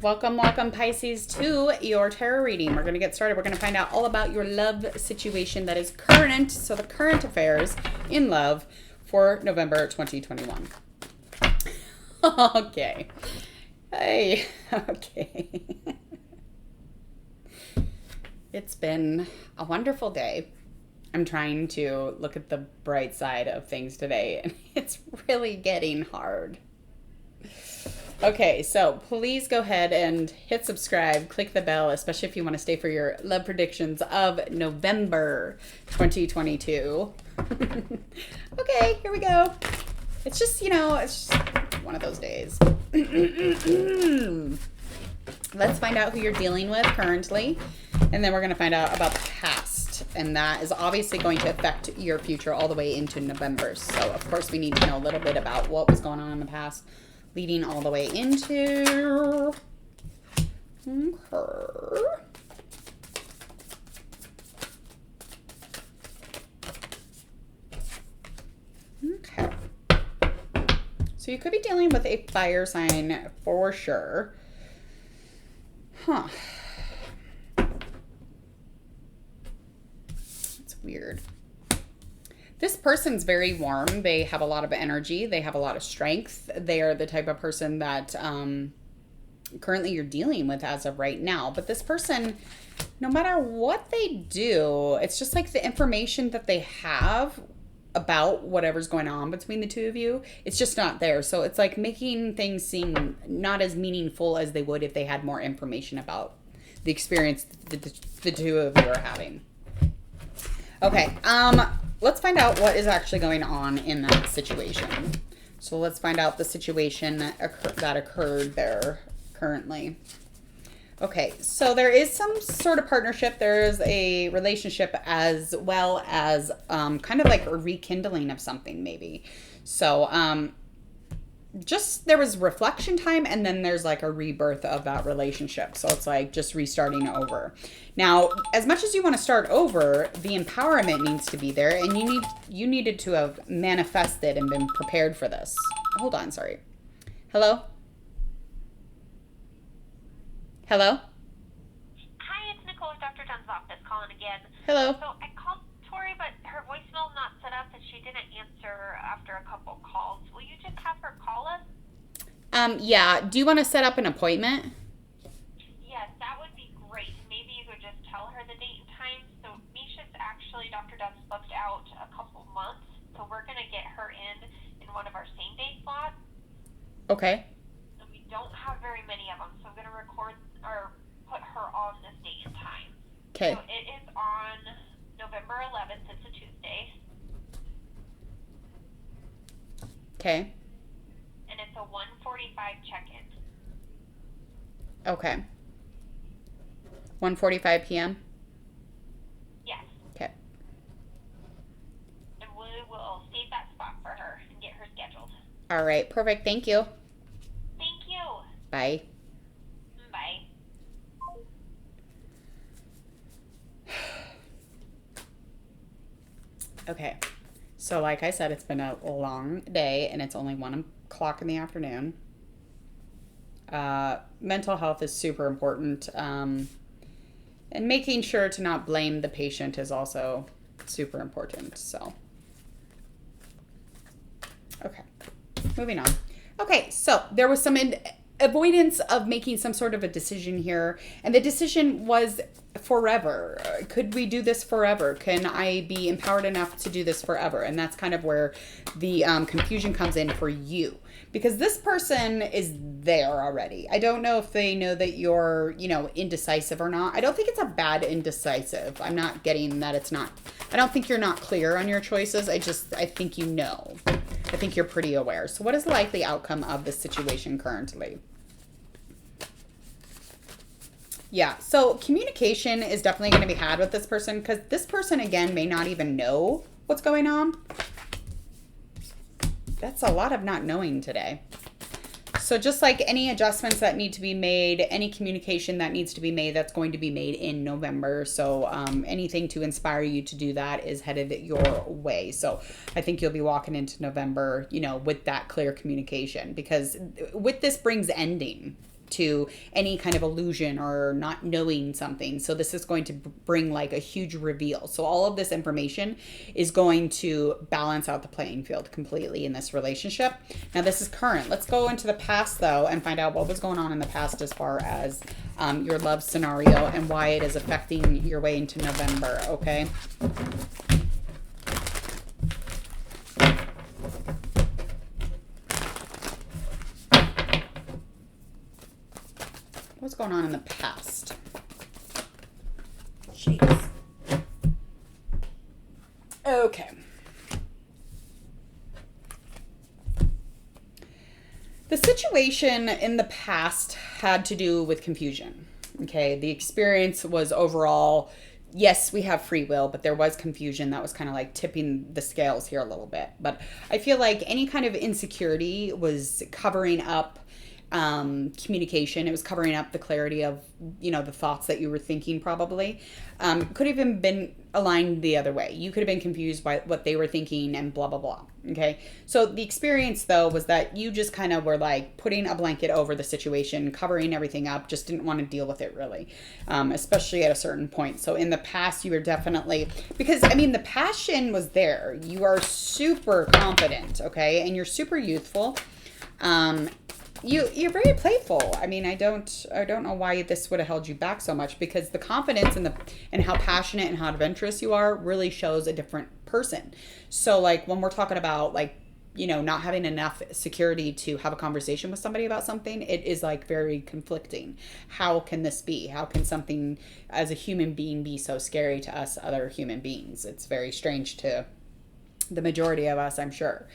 Welcome, welcome, Pisces, to your tarot reading. We're going to get started. We're going to find out all about your love situation that is current. So the current affairs in love for November 2021. Okay. Hey. Okay. It's been a wonderful day. I'm trying to look at the bright side of things today, and it's really getting hard. Okay, so please go ahead and hit subscribe, click the bell, especially if you want to stay for your love predictions of November 2022. Okay, here we go. It's just, it's just one of those days. Let's find out who you're dealing with currently, and then we're going to find out about the past, and that is obviously going to affect your future all the way into November. So, of course, we need to know a little bit about what was going on in the past, leading all the way into her. Okay. So you could be dealing with a fire sign for sure. Huh. It's weird. This person's very warm. They have a lot of energy. They have a lot of strength. They are the type of person that currently you're dealing with as of right now. But this person, no matter what they do, it's just like the information that they have about whatever's going on between the two of you, it's just not there. So it's like making things seem not as meaningful as they would if they had more information about the experience the two of you are having. Okay, let's find out what is actually going on in that situation. So let's find out the situation that occurred there currently. Okay, so there is some sort of partnership. There is a relationship as well as kind of like a rekindling of something maybe. So just there was reflection time, and then there's like a rebirth of that relationship. So it's like just restarting over. Now, as much as you want to start over, the empowerment needs to be there, and you needed to have manifested and been prepared for this. Hold on, sorry. Hello? Hello? Hi, it's Nicole with Dr. Dunn's office calling again. Hello? So I called Tori, but her voicemail's not set up, and she didn't answer after a couple calls. Will you just have her call us? Yeah. Do you want to set up an appointment? Yes, that would be great. Maybe you could just tell her the date and time. So Misha's actually, Dr. Dunn's booked out a couple months, so we're going to get her in one of our same-day slots. Okay. And we don't have very many of them, so I'm going to record or put her on this date and time. Okay. So it is on November 11th. It's a Tuesday. Okay. And it's a 1:45 check-in. Okay. 1:45 p.m.? Yes. Okay. And we will save that spot for her and get her scheduled. All right. Perfect. Thank you. Thank you. Bye. Bye. Okay. So like I said, it's been a long day, and it's only 1 o'clock in the afternoon. Mental health is super important. And making sure to not blame the patient is also super important. So, okay. Moving on. Okay, so there was some avoidance of making some sort of a decision here, and the decision was forever. Could we do this forever? Can I be empowered enough to do this forever? And that's kind of where the confusion comes in for you, because this person is there already. I don't know if they know that you're, indecisive or not. I don't think it's a bad indecisive. I'm not getting that it's not. I don't think you're not clear on your choices. I think you know. I think you're pretty aware. So what is the likely outcome of this situation currently? Yeah, so communication is definitely going to be had with this person, because this person, again, may not even know what's going on. That's a lot of not knowing today. So just like any adjustments that need to be made, any communication that needs to be made, that's going to be made in November. So anything to inspire you to do that is headed your way. So I think you'll be walking into November, with that clear communication, because with this brings ending. to any kind of illusion or not knowing something. So this is going to bring like a huge reveal. So all of this information is going to balance out the playing field completely in this relationship. Now this is current. Let's go into the past though and find out what was going on in the past as far as your love scenario and why it is affecting your way into November, okay? What's going on in the past? Jeez. Okay. The situation in the past had to do with confusion. Okay. The experience was overall, yes, we have free will, but there was confusion that was kind of like tipping the scales here a little bit. But I feel like any kind of insecurity was covering up communication. It was covering up the clarity of, the thoughts that you were thinking probably. Could have even been aligned the other way. You could have been confused by what they were thinking and blah, blah, blah. Okay. So the experience though was that you just kind of were like putting a blanket over the situation, covering everything up, just didn't want to deal with it really, especially at a certain point. So in the past you were definitely, because the passion was there. You are super confident. Okay. And you're super youthful. You're very playful. I don't know why this would have held you back so much, because the confidence and how passionate and how adventurous you are really shows a different person. So like when we're talking about like, not having enough security to have a conversation with somebody about something, it is like very conflicting. How can this be? How can something as a human being be so scary to us other human beings? It's very strange to the majority of us, I'm sure.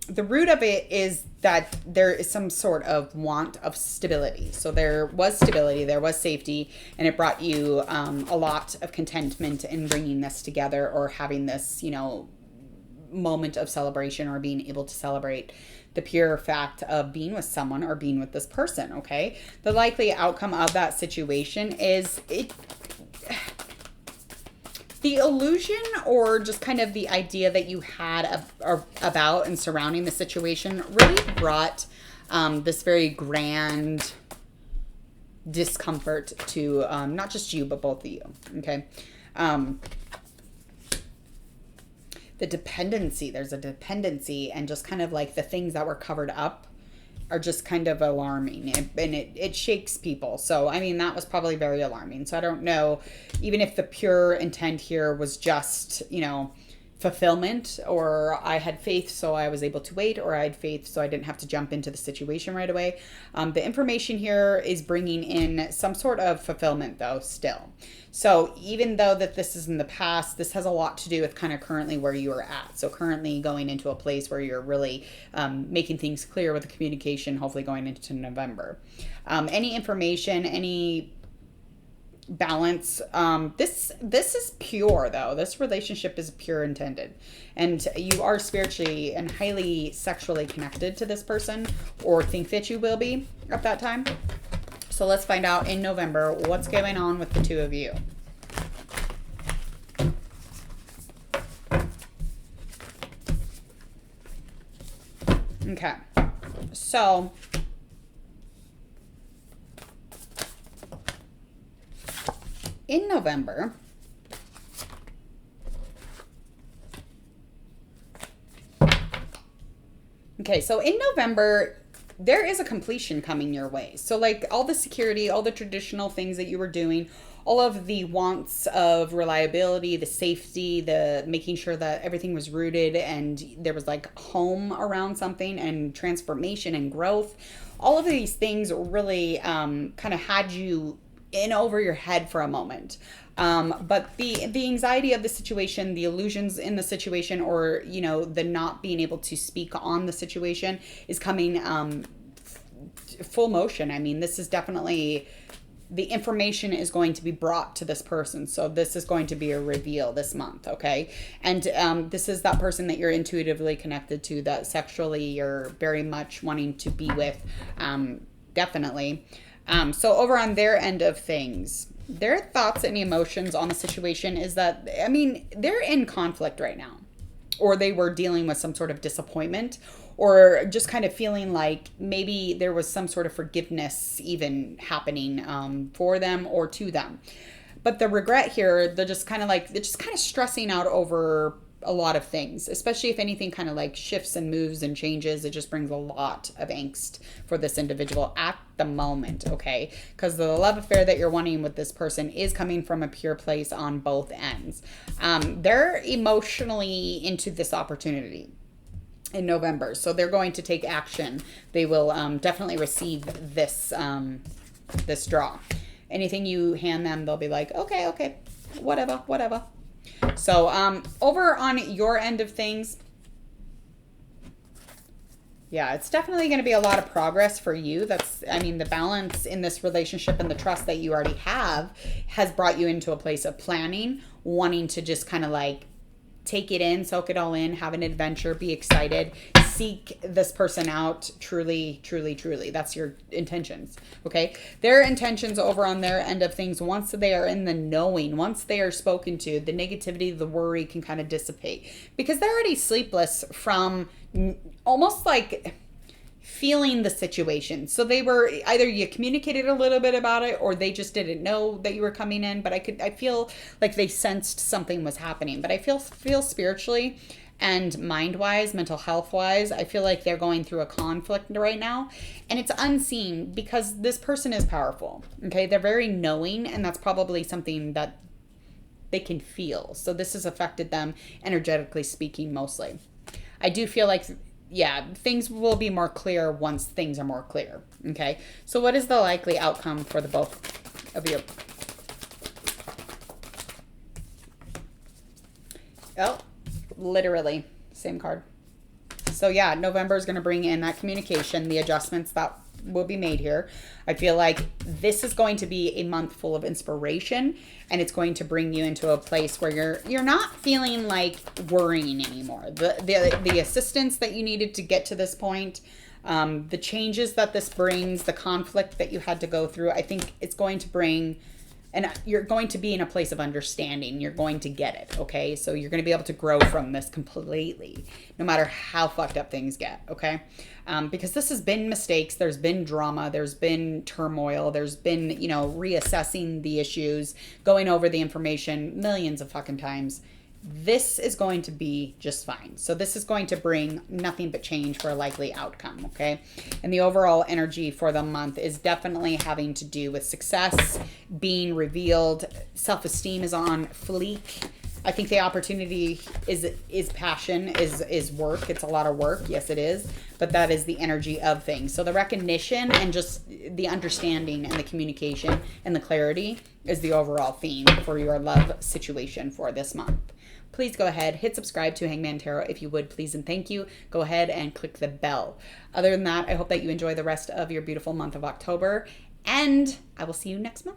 The root of it is that there is some sort of want of stability. So there was stability, there was safety, and it brought you a lot of contentment in bringing this together or having this, moment of celebration or being able to celebrate the pure fact of being with someone or being with this person, okay? The likely outcome of that situation is the illusion or just kind of the idea that you had about and surrounding the situation really brought this very grand discomfort to not just you, but both of you, okay? The dependency, there's a dependency, and just kind of like the things that were covered up are just kind of alarming, and it shakes people. So, that was probably very alarming. So I don't know, even if the pure intent here was just, fulfillment, or I had faith so I was able to wait, or I had faith so I didn't have to jump into the situation right away. The information here is bringing in some sort of fulfillment though still. So even though that this is in the past, this has a lot to do with kind of currently where you are at. So currently going into a place where you're really making things clear with the communication, hopefully going into November. Any information, any balance, this is pure though. This relationship is pure intended, and you are spiritually and highly sexually connected to this person, or think that you will be at that time. So let's find out in November what's going on with the two of you. Okay, so in November, there is a completion coming your way. So like all the security, all the traditional things that you were doing, all of the wants of reliability, the safety, the making sure that everything was rooted and there was like home around something, and transformation and growth, all of these things really kind of had you in over your head for a moment. But the anxiety of the situation, the illusions in the situation, or, the not being able to speak on the situation is coming full motion. This is definitely, the information is going to be brought to this person. So this is going to be a reveal this month, okay? And this is that person that you're intuitively connected to, that sexually you're very much wanting to be with, definitely. So over on their end of things, their thoughts and emotions on the situation is that, they're in conflict right now, or they were dealing with some sort of disappointment, or just kind of feeling like maybe there was some sort of forgiveness even happening for them or to them. But the regret here, they're just kind of stressing out over a lot of things, especially if anything kind of like shifts and moves and changes. It just brings a lot of angst for this individual at the moment, okay? Because the love affair that you're wanting with this person is coming from a pure place on both ends. They're emotionally into this opportunity in November, so they're going to take action. They will definitely receive this this draw. Anything you hand them, they'll be like, okay, whatever. So over on your end of things, yeah, it's definitely going to be a lot of progress for you. The balance in this relationship and the trust that you already have has brought you into a place of planning, wanting to just kind of like take it in, soak it all in, have an adventure, be excited, seek this person out truly. That's your intentions, okay? Their intentions over on their end of things, once they are in the knowing, once they are spoken to, the negativity, the worry can kind of dissipate because they're already sleepless from almost like feeling the situation. So they were either you communicated a little bit about it or they just didn't know that you were coming in, but I feel like they sensed something was happening. But I feel spiritually and mind-wise, mental health-wise, I feel like they're going through a conflict right now, and it's unseen because this person is powerful. Okay, they're very knowing, and that's probably something that they can feel. So this has affected them energetically speaking mostly. I do feel like things will be more clear once things are more clear. Okay, so what is the likely outcome for the both of you? Oh, literally, same card. So yeah, November is going to bring in that communication, the adjustments that will be made here. I feel like this is going to be a month full of inspiration, and it's going to bring you into a place where you're not feeling like worrying anymore. The assistance that you needed to get to this point, the changes that this brings, the conflict that you had to go through, I think it's going to bring, and you're going to be in a place of understanding. You're going to get it, okay? So you're going to be able to grow from this completely, no matter how fucked up things get, okay? Because this has been mistakes. There's been drama. There's been turmoil. There's been, reassessing the issues, going over the information millions of fucking times. This is going to be just fine. So this is going to bring nothing but change for a likely outcome, okay? And the overall energy for the month is definitely having to do with success, being revealed. Self-esteem is on fleek. I think the opportunity is passion, is work. It's a lot of work. Yes, it is. But that is the energy of things. So the recognition and just the understanding and the communication and the clarity is the overall theme for your love situation for this month. Please go ahead, hit subscribe to Hangman Tarot if you would, please and thank you. Go ahead and click the bell. Other than that, I hope that you enjoy the rest of your beautiful month of October, and I will see you next month.